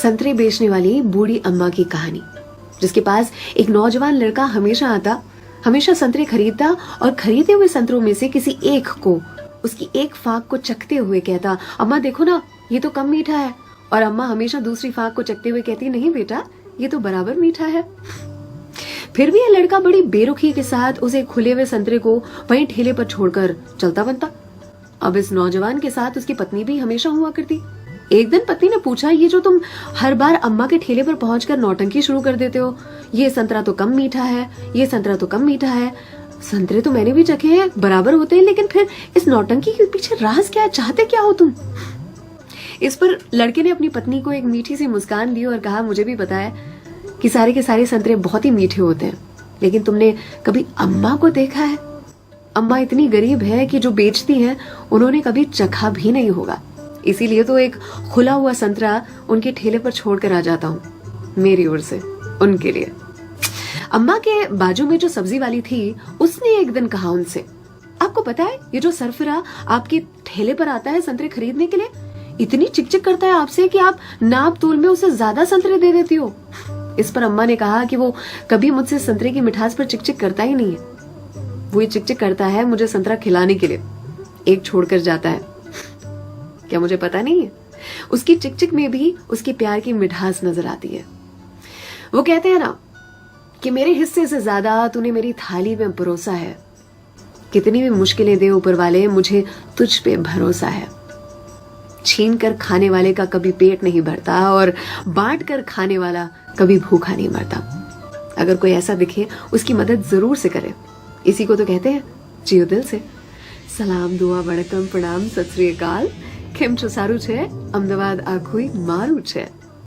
संतरे बेचने वाली बूढ़ी अम्मा की कहानी, जिसके पास एक नौजवान लड़का हमेशा आता, हमेशा संतरे खरीदता और खरीदे हुए संतरों में से किसी एक को, उसकी एक फाक को चखते हुए कहता, अम्मा देखो ना, ये तो कम मीठा है। और अम्मा हमेशा दूसरी फाक को चखते हुए कहती, नहीं बेटा, ये तो बराबर मीठा है। फिर भी यह लड़का बड़ी बेरुखी के साथ उसे खुले हुए संतरे को वहीं ठेले पर छोड़कर चलता बनता। अब इस नौजवान के साथ उसकी पत्नी भी हमेशा हुआ करती। एक दिन पत्नी ने पूछा, ये जो तुम हर बार अम्मा के ठेले पर पहुंचकर नौटंकी शुरू कर देते हो, ये संतरा तो कम मीठा है, ये संतरा तो कम मीठा है। संतरे तो मैंने भी चखे हैं, बराबर होते हैं, लेकिन फिर इस नौटंकी के पीछे राज क्या है, चाहते क्या हो तुम? इस पर लड़के ने अपनी पत्नी को एक मीठी सी मुस्कान दी और कहा, मुझे भी पता है कि सारे के सारे संतरे बहुत ही मीठे होते हैं, लेकिन तुमने कभी अम्मा को देखा है? अम्मा इतनी गरीब है कि जो बेचती हैं उन्होंने कभी चखा भी नहीं होगा, इसीलिए तो एक खुला हुआ संतरा उनके ठेले पर छोड़कर आ जाता हूँ, मेरी ओर से उनके लिए। अम्मा के बाजू में जो सब्जी वाली थी, उसने एक दिन कहा उनसे, आपको पता है ये जो सरफिरा आपके ठेले पर आता है संतरे खरीदने के लिए, इतनी चिकचिक करता है आपसे कि आप नाप तोल में उसे ज्यादा संतरे दे देती हो। इस पर अम्मा ने कहा कि वो कभी मुझसे संतरे की मिठास पर चिकचिक करता ही नहीं है, वो ये चिकचिक करता है मुझे संतरा खिलाने के लिए, एक छोड़कर जाता है। क्या मुझे पता नहीं है? उसकी चिकचिक में भी उसकी प्यार की मिठास नजर आती है। वो कहते हैं ना कि मेरे हिस्से से ज्यादा तूने मेरी थाली में परोसा है, कितनी भी मुश्किलें दे ऊपर वाले, मुझे तुझ पे भरोसा है। छीन कर खाने वाले का कभी पेट नहीं भरता और बांट कर खाने वाला कभी भूखा नहीं मरता। अगर कोई ऐसा दिखे उसकी मदद जरूर से करे, इसी को तो कहते हैं जियो दिल से। सलाम, दुआ, वणकम, प्रणाम, सत श्री अकाल, केम छो, सारू छे? अमदावाद आखुई मारू छे।